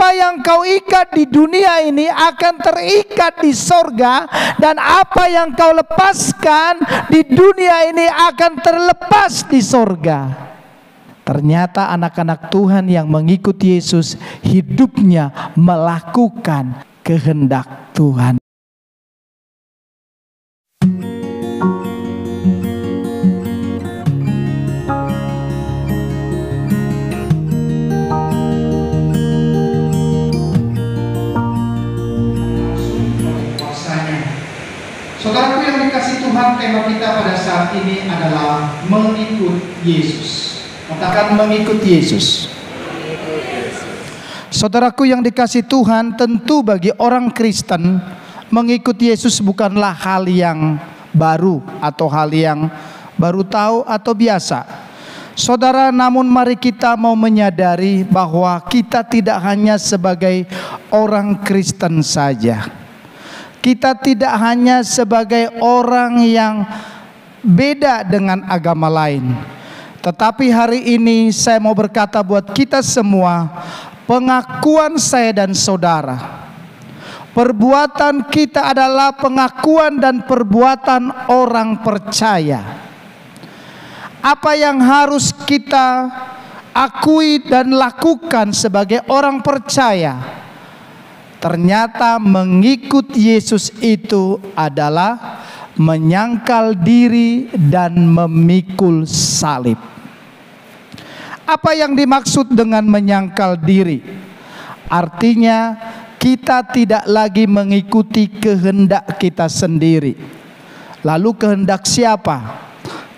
apa yang kau ikat di dunia ini akan terikat di sorga, dan apa yang kau lepaskan di dunia ini akan terlepas di sorga. Ternyata anak-anak Tuhan yang mengikuti Yesus hidupnya melakukan kehendak Tuhan. Saudaraku yang dikasih Tuhan, tema kita pada saat ini adalah mengikut Yesus. Katakan mengikut Yesus. Saudaraku yang dikasih Tuhan, tentu bagi orang Kristen mengikut Yesus bukanlah hal yang baru atau hal yang baru tahu atau biasa. Saudara, namun mari kita mau menyadari bahwa kita tidak hanya sebagai orang Kristen saja. Kita tidak hanya sebagai orang yang beda dengan agama lain. Tetapi hari ini saya mau berkata buat kita semua, pengakuan saya dan saudara, perbuatan kita adalah pengakuan dan perbuatan orang percaya. Apa yang harus kita akui dan lakukan sebagai orang percaya? Ternyata mengikut Yesus itu adalah menyangkal diri dan memikul salib. Apa yang dimaksud dengan menyangkal diri? Artinya kita tidak lagi mengikuti kehendak kita sendiri. Lalu kehendak siapa?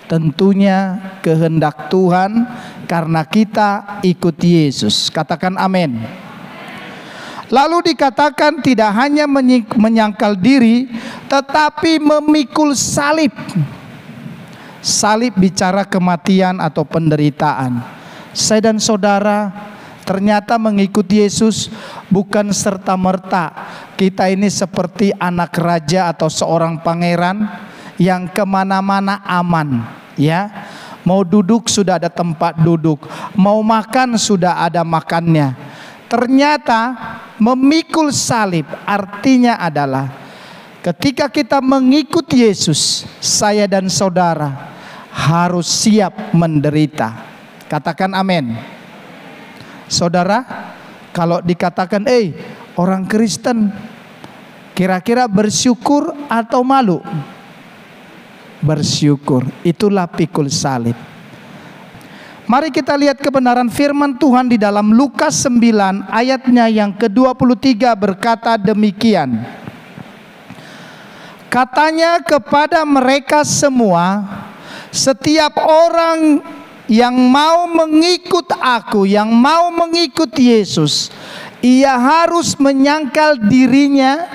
Tentunya kehendak Tuhan, karena kita ikut Yesus. Katakan amin. Lalu dikatakan tidak hanya menyangkal diri, tetapi memikul salib. Salib bicara kematian atau penderitaan. Saya dan saudara, ternyata mengikuti Yesus bukan serta-merta kita ini seperti anak raja atau seorang pangeran yang kemana-mana aman, ya. Mau duduk sudah ada tempat duduk, mau makan sudah ada makannya. Ternyata memikul salib artinya adalah ketika kita mengikuti Yesus, saya dan saudara harus siap menderita. Katakan amin. Saudara, kalau dikatakan orang Kristen, kira-kira bersyukur atau malu? Bersyukur, itulah pikul salib. Mari kita lihat kebenaran firman Tuhan di dalam Lukas 9 ayatnya yang ke-23 berkata demikian. Katanya kepada mereka semua, setiap orang yang mau mengikut aku, yang mau mengikut Yesus, ia harus menyangkal dirinya,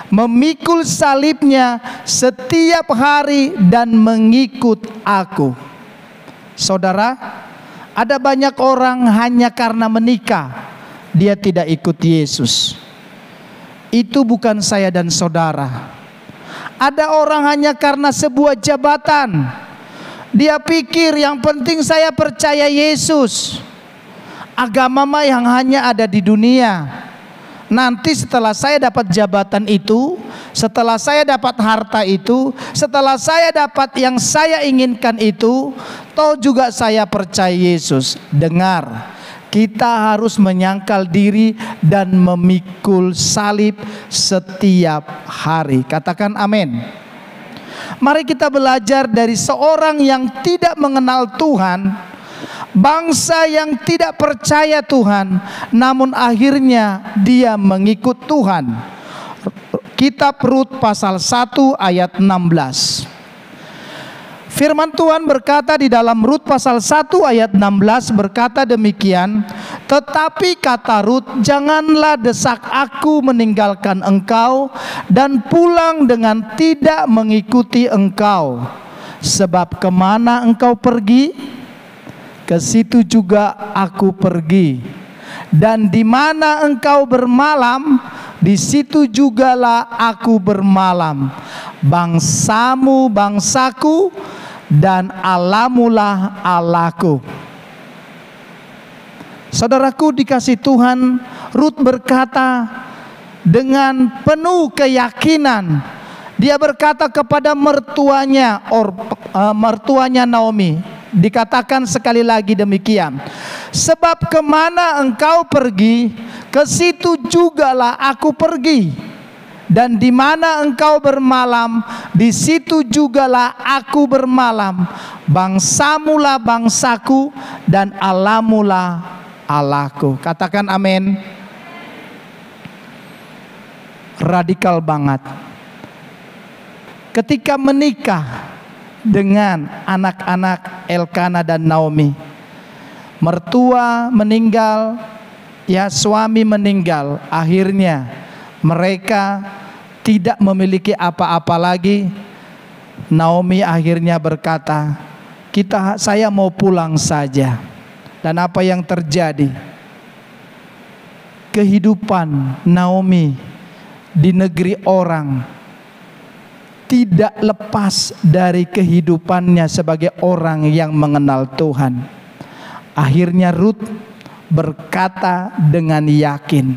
memikul salibnya setiap hari dan mengikut aku. Saudara, ada banyak orang hanya karena menikah dia tidak ikut Yesus. Itu bukan saya dan saudara. Ada orang hanya karena sebuah jabatan, dia pikir yang penting saya percaya Yesus. Agama mah yang hanya ada di dunia. Nanti setelah saya dapat jabatan itu, setelah saya dapat harta itu, setelah saya dapat yang saya inginkan itu, toh juga saya percaya Yesus. Dengar, kita harus menyangkal diri dan memikul salib setiap hari. Katakan amin. Mari kita belajar dari seorang yang tidak mengenal Tuhan, bangsa yang tidak percaya Tuhan, namun akhirnya dia mengikut Tuhan. Kitab Rut pasal 1 ayat 16. Firman Tuhan berkata di dalam Rut pasal 1 ayat 16 berkata demikian, tetapi kata Rut, janganlah desak aku meninggalkan engkau dan pulang dengan tidak mengikuti engkau. Sebab kemana engkau pergi, ke situ juga aku pergi. Dan di mana engkau bermalam, di situ jugalah aku bermalam. Bangsamu bangsaku, dan Allahmulah Allahku. Saudaraku dikasih Tuhan, Rut berkata dengan penuh keyakinan. Dia berkata kepada mertuanya Naomi, dikatakan sekali lagi demikian, sebab kemana engkau pergi, ke situ jugalah aku pergi, dan di mana engkau bermalam, di situ jugalah aku bermalam. Bangsamulah bangsaku, dan Allahmulah Allahku. Katakan amin. Radikal banget. Ketika menikah dengan anak-anak Elkana dan Naomi, mertua meninggal, ya suami meninggal, akhirnya mereka tidak memiliki apa-apa lagi. Naomi akhirnya berkata, saya mau pulang saja. Dan apa yang terjadi? Kehidupan Naomi di negeri orang tidak lepas dari kehidupannya sebagai orang yang mengenal Tuhan. Akhirnya Rut berkata dengan yakin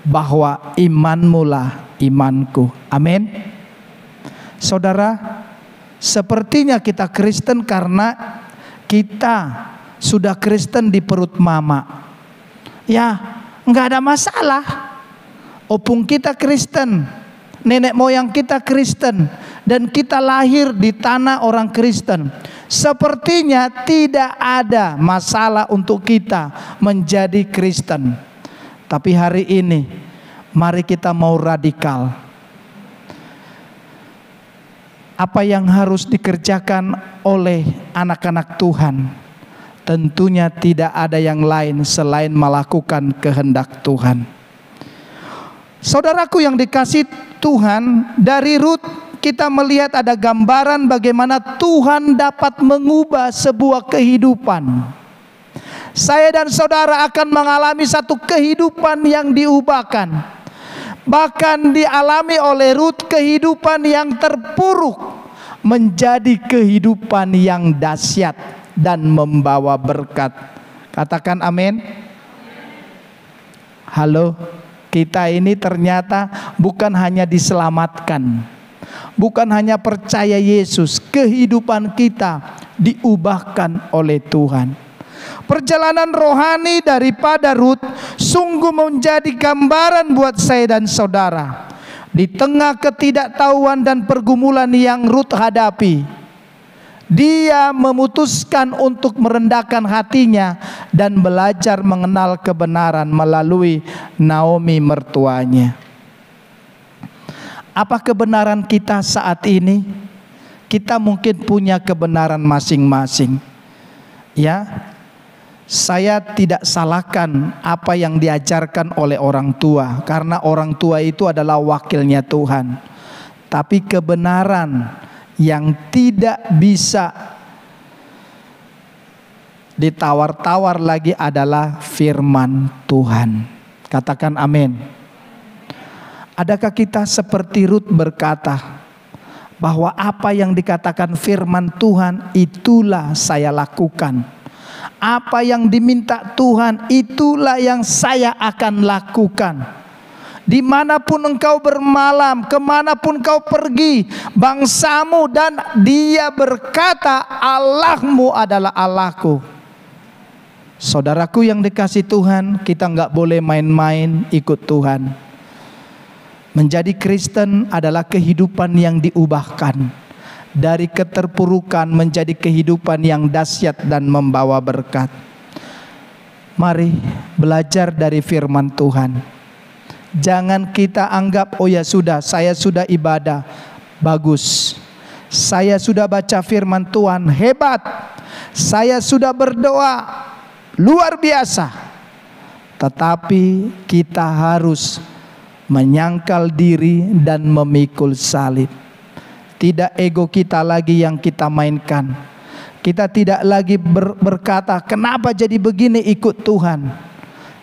bahwa imanmulah imanku. Amin. Saudara, sepertinya kita Kristen karena kita sudah Kristen di perut mama. Ya, nggak ada masalah. Opung kita Kristen, nenek moyang kita Kristen, dan kita lahir di tanah orang Kristen. Sepertinya tidak ada masalah untuk kita menjadi Kristen. Tapi hari ini, mari kita mau radikal. Apa yang harus dikerjakan oleh anak-anak Tuhan? Tentunya tidak ada yang lain selain melakukan kehendak Tuhan. Saudaraku yang dikasih Tuhan, dari Rut kita melihat ada gambaran bagaimana Tuhan dapat mengubah sebuah kehidupan. Saya dan saudara akan mengalami satu kehidupan yang diubahkan. Bahkan dialami oleh Rut kehidupan yang terpuruk menjadi kehidupan yang dahsyat dan membawa berkat. Katakan amin. Halo, kita ini ternyata bukan hanya diselamatkan, bukan hanya percaya Yesus, kehidupan kita diubahkan oleh Tuhan. Perjalanan rohani daripada Rut sungguh menjadi gambaran buat saya dan saudara. Di tengah ketidaktahuan dan pergumulan yang Rut hadapi, dia memutuskan untuk merendahkan hatinya dan belajar mengenal kebenaran melalui Naomi mertuanya. Apa kebenaran kita saat ini? Kita mungkin punya kebenaran masing-masing. Ya, saya tidak salahkan apa yang diajarkan oleh orang tua, karena orang tua itu adalah wakilnya Tuhan. Tapi kebenaran yang tidak bisa ditawar-tawar lagi adalah firman Tuhan. Katakan amin. Adakah kita seperti Rut berkata bahwa apa yang dikatakan firman Tuhan itulah saya lakukan, apa yang diminta Tuhan itulah yang saya akan lakukan. Dimanapun engkau bermalam, kemanapun kau pergi, bangsamu, dan dia berkata Allahmu adalah Allahku. Saudaraku yang dikasih Tuhan, kita nggak boleh main-main ikut Tuhan. Menjadi Kristen adalah kehidupan yang diubahkan dari keterpurukan menjadi kehidupan yang dahsyat dan membawa berkat. Mari belajar dari firman Tuhan. Jangan kita anggap, oh ya sudah, saya sudah ibadah, bagus. Saya sudah baca firman Tuhan, hebat. Saya sudah berdoa, luar biasa. Tetapi kita harus menyangkal diri dan memikul salib. Tidak ego kita lagi yang kita mainkan. Kita tidak lagi berkata, kenapa jadi begini ikut Tuhan.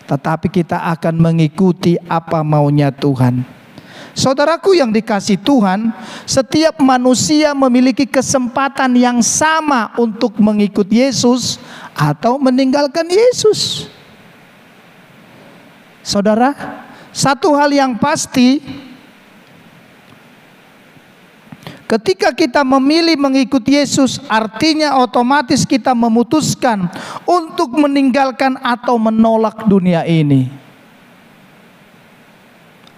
Tetapi kita akan mengikuti apa maunya Tuhan. Saudaraku yang dikasih Tuhan, setiap manusia memiliki kesempatan yang sama untuk mengikut Yesus atau meninggalkan Yesus. Saudara, satu hal yang pasti, ketika kita memilih mengikuti Yesus, artinya otomatis kita memutuskan untuk meninggalkan atau menolak dunia ini.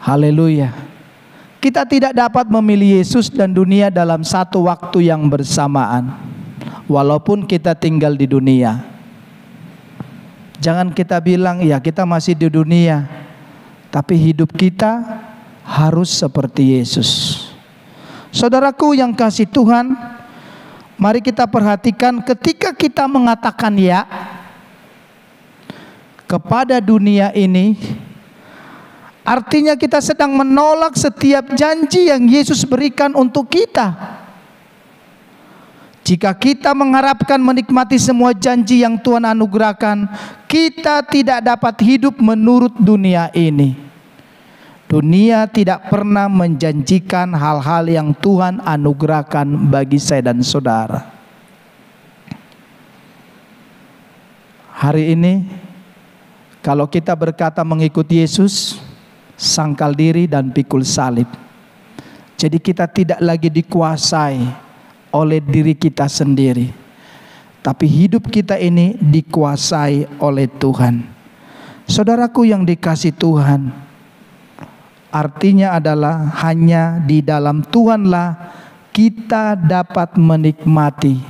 Haleluya. Kita tidak dapat memilih Yesus dan dunia dalam satu waktu yang bersamaan, walaupun kita tinggal di dunia. Jangan kita bilang, ya kita masih di dunia, tapi hidup kita harus seperti Yesus. Saudaraku yang kasih Tuhan, mari kita perhatikan ketika kita mengatakan ya kepada dunia ini, artinya kita sedang menolak setiap janji yang Yesus berikan untuk kita. Jika kita mengharapkan menikmati semua janji yang Tuhan anugerahkan, kita tidak dapat hidup menurut dunia ini. Dunia tidak pernah menjanjikan hal-hal yang Tuhan anugerahkan bagi saya dan saudara. Hari ini, kalau kita berkata mengikuti Yesus, sangkal diri dan pikul salib. Jadi kita tidak lagi dikuasai oleh diri kita sendiri, tapi hidup kita ini dikuasai oleh Tuhan. Saudaraku yang dikasih Tuhan, artinya adalah hanya di dalam Tuhanlah kita dapat menikmati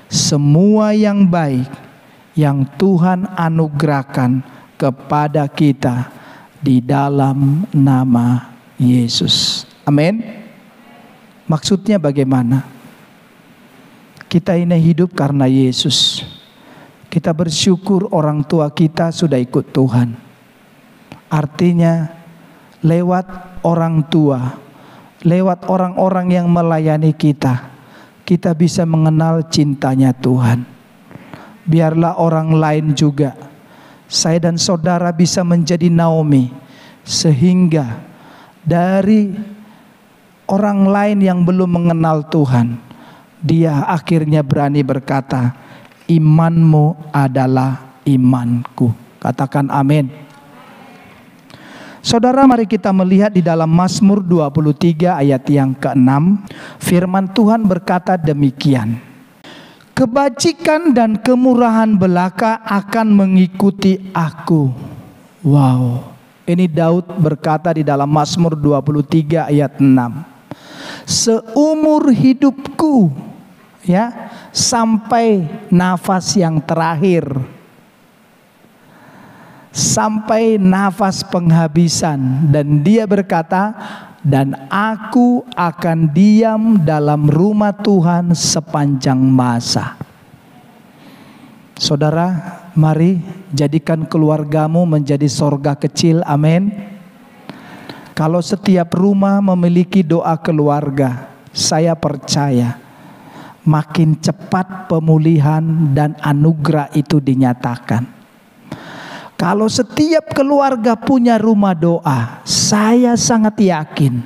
semua yang baik yang Tuhan anugerahkan kepada kita di dalam nama Yesus. Amin. Maksudnya bagaimana? Kita ini hidup karena Yesus. Kita bersyukur orang tua kita sudah ikut Tuhan. Artinya lewat orang tua, lewat orang-orang yang melayani kita, kita bisa mengenal cintanya Tuhan. Biarlah orang lain juga, saya dan saudara bisa menjadi Naomi, sehingga dari orang lain yang belum mengenal Tuhan, dia akhirnya berani berkata, imanmu adalah imanku. Katakan amin. Saudara, mari kita melihat di dalam Mazmur 23 ayat yang ke-6. Firman Tuhan berkata demikian. Kebajikan dan kemurahan belaka akan mengikuti aku. Wow. Ini Daud berkata di dalam Mazmur 23 ayat 6. Seumur hidupku, ya, sampai nafas yang terakhir, sampai nafas penghabisan. Dan dia berkata, dan aku akan diam dalam rumah Tuhan sepanjang masa. Saudara, mari jadikan keluargamu menjadi sorga kecil. Amin. Kalau setiap rumah memiliki doa keluarga, saya percaya makin cepat pemulihan dan anugerah itu dinyatakan. Kalau setiap keluarga punya rumah doa, saya sangat yakin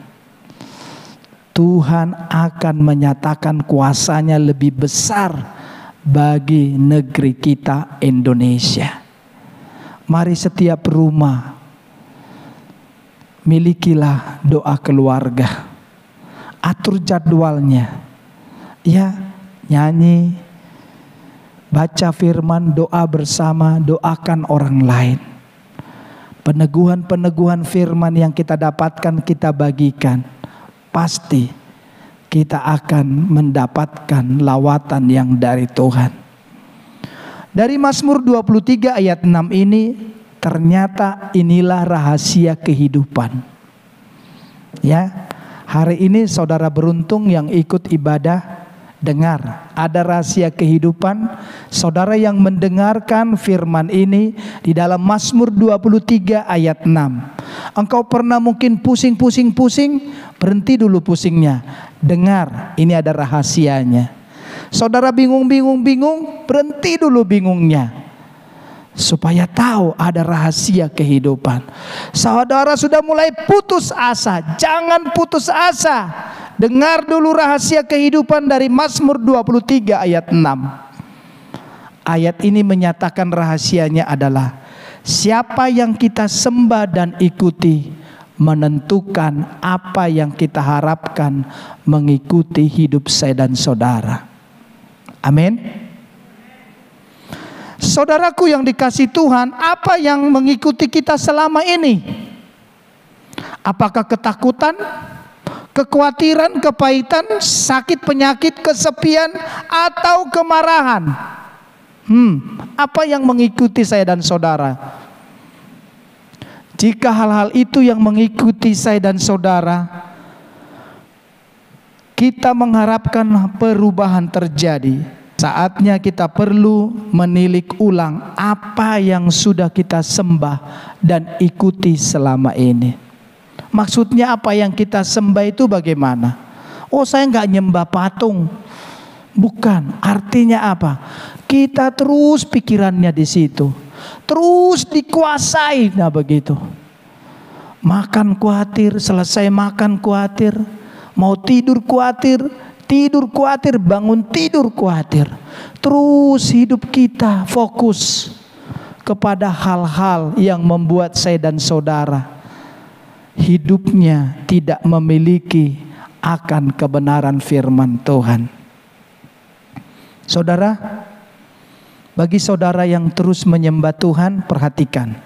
Tuhan akan menyatakan kuasanya lebih besar bagi negeri kita Indonesia. Mari setiap rumah milikilah doa keluarga. Atur jadwalnya. Ya, nyanyi, baca firman, doa bersama, doakan orang lain. Peneguhan-peneguhan firman yang kita dapatkan kita bagikan. Pasti kita akan mendapatkan lawatan yang dari Tuhan. Dari Mazmur 23 ayat 6 ini, ternyata inilah rahasia kehidupan. Ya, hari ini saudara beruntung yang ikut ibadah. Dengar, ada rahasia kehidupan. Saudara yang mendengarkan firman ini di dalam Mazmur 23 ayat 6. Engkau pernah mungkin pusing, berhenti dulu pusingnya. Dengar, ini ada rahasianya. Saudara bingung, berhenti dulu bingungnya. Supaya tahu ada rahasia kehidupan. Saudara sudah mulai putus asa, jangan putus asa. Dengar dulu rahasia kehidupan dari Mazmur 23 ayat 6. Ayat ini menyatakan rahasianya adalah Siapa yang kita sembah dan ikuti menentukan apa yang kita harapkan mengikuti hidup saya dan saudara. Amin. Saudaraku yang dikasihi Tuhan, apa yang mengikuti kita selama ini? Apakah ketakutan, kekhawatiran, kepahitan, sakit, penyakit, kesepian, atau kemarahan? Apa yang mengikuti saya dan saudara? Jika hal-hal itu yang mengikuti saya dan saudara, kita mengharapkan perubahan terjadi. Saatnya kita perlu menilik ulang apa yang sudah kita sembah dan ikuti selama ini. Maksudnya apa yang kita sembah itu bagaimana? Oh, saya nggak nyembah patung. Bukan, artinya apa? Kita terus pikirannya di situ, terus dikuasai. Nah begitu. Makan khawatir, selesai makan khawatir, mau tidur khawatir, bangun tidur khawatir. Terus hidup kita fokus kepada hal-hal yang membuat saya dan saudara hidupnya tidak memiliki akan kebenaran firman Tuhan. Saudara, bagi saudara yang terus menyembah Tuhan, perhatikan,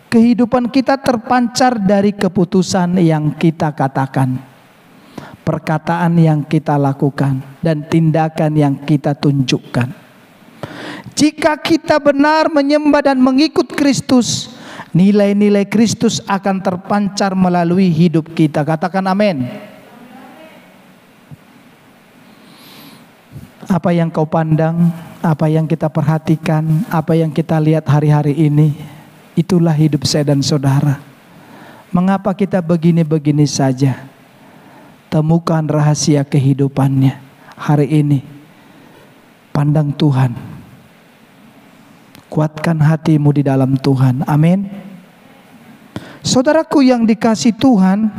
kehidupan kita terpancar dari keputusan yang kita katakan, perkataan yang kita lakukan, dan tindakan yang kita tunjukkan. Jika kita benar menyembah dan mengikut Kristus, nilai-nilai Kristus akan terpancar melalui hidup kita. Katakan amin. Apa yang kau pandang, apa yang kita perhatikan, apa yang kita lihat hari-hari ini, itulah hidup saya dan saudara. Mengapa kita begini-begini saja? Temukan rahasia kehidupannya hari ini. Pandang Tuhan. Kuatkan hatimu di dalam Tuhan. Amin. Saudaraku yang dikasihi Tuhan,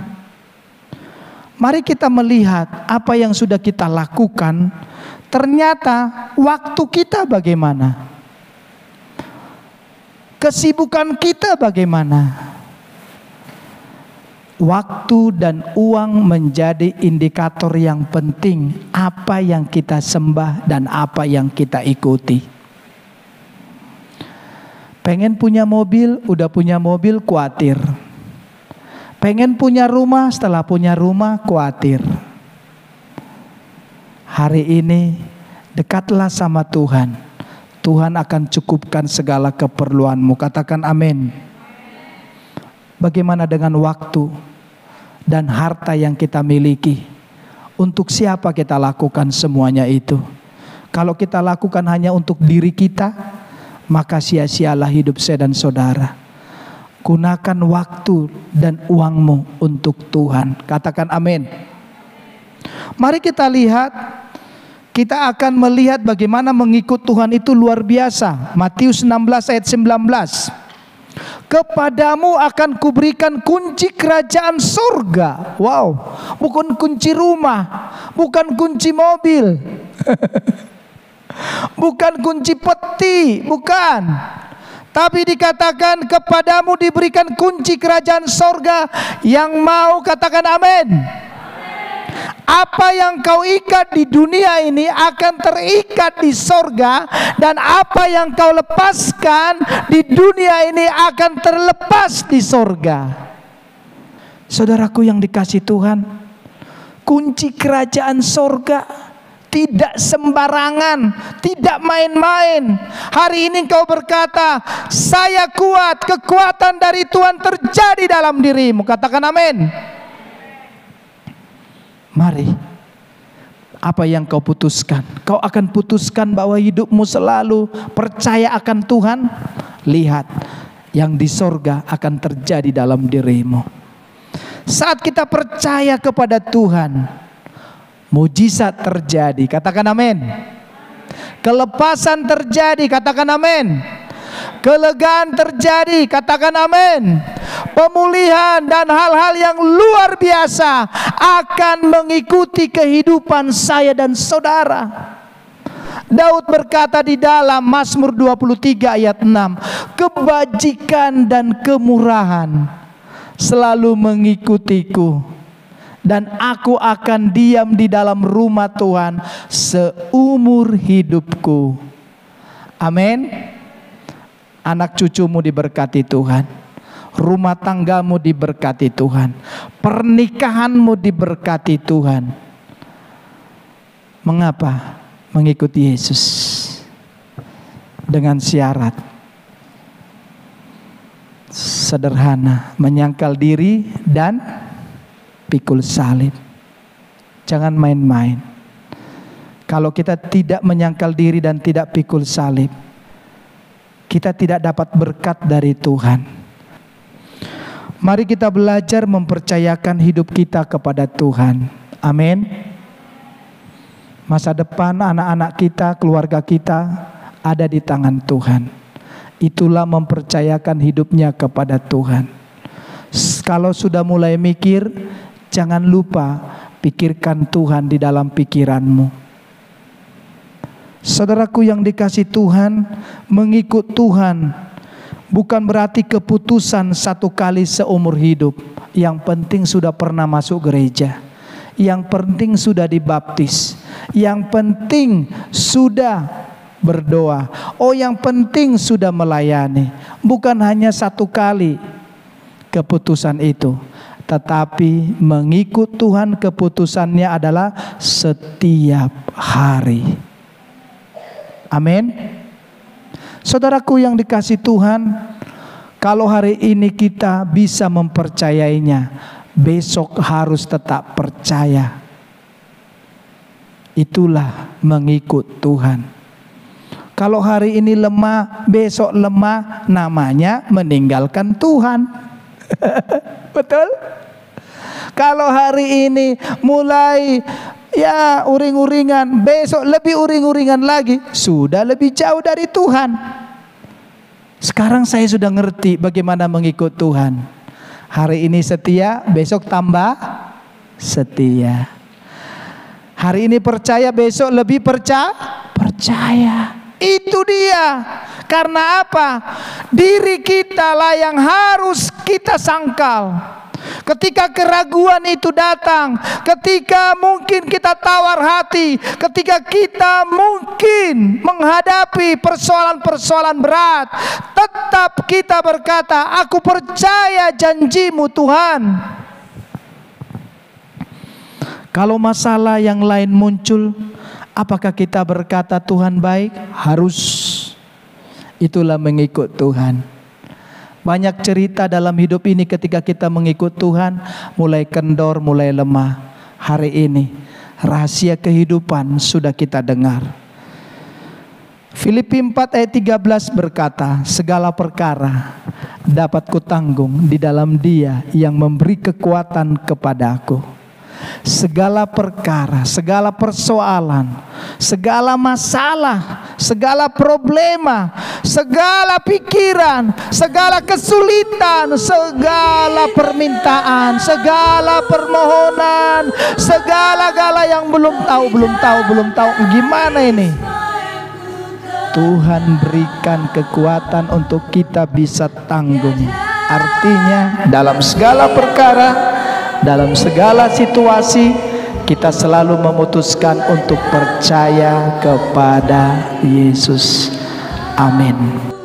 mari kita melihat apa yang sudah kita lakukan. Ternyata waktu kita bagaimana? Kesibukan kita bagaimana? Waktu dan uang menjadi indikator yang penting apa yang kita sembah dan apa yang kita ikuti. Pengen punya mobil, udah punya mobil khawatir. Pengen punya rumah, setelah punya rumah khawatir. Hari ini dekatlah sama Tuhan. Tuhan akan cukupkan segala keperluanmu. Katakan amin. Bagaimana dengan waktu dan harta yang kita miliki? Untuk siapa kita lakukan semuanya itu? Kalau kita lakukan hanya untuk diri kita, maka sia-sialah hidup saya dan saudara. Gunakan waktu dan uangmu untuk Tuhan. Katakan amin. Mari kita lihat, kita akan melihat bagaimana mengikut Tuhan itu luar biasa. Matius 16 ayat 19. Kepadamu akan kuberikan kunci kerajaan surga. Wow, bukan kunci rumah, bukan kunci mobil, bukan kunci peti, bukan. Tapi dikatakan kepadamu diberikan kunci kerajaan surga. Yang mau katakan amin. Apa yang kau ikat di dunia ini akan terikat di sorga, dan apa yang kau lepaskan di dunia ini akan terlepas di sorga. Saudaraku yang dikasihi Tuhan, kunci kerajaan sorga tidak sembarangan, tidak main-main. Hari ini kau berkata, saya kuat, kekuatan dari Tuhan terjadi dalam dirimu. Katakan amin. Mari, apa yang kau putuskan? Kau akan putuskan bahwa hidupmu selalu percaya akan Tuhan. Lihat, yang di sorga akan terjadi dalam dirimu. Saat kita percaya kepada Tuhan, mujizat terjadi. Katakan amin. Kelepasan terjadi. Katakan amin. Kelegaan terjadi. Katakan amin. Pemulihan dan hal-hal yang luar biasa akan mengikuti kehidupan saya dan saudara. Daud berkata di dalam Mazmur 23 ayat 6, kebajikan dan kemurahan selalu mengikutiku, dan aku akan diam di dalam rumah Tuhan seumur hidupku. Amin. Anak cucumu diberkati Tuhan, rumah tanggamu diberkati Tuhan, pernikahanmu diberkati Tuhan. Mengapa? Mengikuti Yesus dengan syarat sederhana, menyangkal diri dan pikul salib. Jangan main-main. Kalau kita tidak menyangkal diri dan tidak pikul salib, kita tidak dapat berkat dari Tuhan. Mari kita belajar mempercayakan hidup kita kepada Tuhan. Amin. Masa depan anak-anak kita, keluarga kita ada di tangan Tuhan. Itulah mempercayakan hidupnya kepada Tuhan. Kalau sudah mulai mikir, jangan lupa pikirkan Tuhan di dalam pikiranmu. Saudaraku yang dikasih Tuhan, mengikut Tuhan bukan berarti keputusan satu kali seumur hidup. Yang penting sudah pernah masuk gereja, yang penting sudah dibaptis, yang penting sudah berdoa, yang penting sudah melayani. Bukan hanya satu kali keputusan itu, tetapi mengikut Tuhan keputusannya adalah setiap hari. Amin. Saudaraku yang dikasih Tuhan, kalau hari ini kita bisa mempercayainya, besok harus tetap percaya. Itulah mengikut Tuhan. Kalau hari ini lemah, besok lemah, namanya meninggalkan Tuhan. Betul? Kalau hari ini mulai ya uring-uringan, besok lebih uring-uringan lagi, sudah lebih jauh dari Tuhan. Sekarang saya sudah ngerti bagaimana mengikut Tuhan. Hari ini setia, besok tambah setia. Hari ini percaya, besok lebih percaya. Itu dia. Karena apa? Diri kita lah yang harus kita sangkal. Ketika keraguan itu datang, ketika mungkin kita tawar hati, ketika kita mungkin menghadapi persoalan-persoalan berat, tetap kita berkata, aku percaya janjimu Tuhan. Kalau masalah yang lain muncul, apakah kita berkata Tuhan baik? Harus. Itulah mengikut Tuhan. Banyak cerita dalam hidup ini ketika kita mengikut Tuhan, mulai kendor, mulai lemah. Hari ini rahasia kehidupan sudah kita dengar. Filipi 4 ayat 13 berkata, segala perkara dapat kutanggung di dalam Dia yang memberi kekuatan kepadaku. Segala perkara, segala persoalan, segala masalah, segala problema, segala pikiran, segala kesulitan, segala permintaan, segala permohonan, segala-gala yang belum tahu gimana ini, Tuhan berikan kekuatan untuk kita bisa tanggung. Artinya dalam segala perkara, dalam segala situasi, kita selalu memutuskan untuk percaya kepada Yesus. Amin.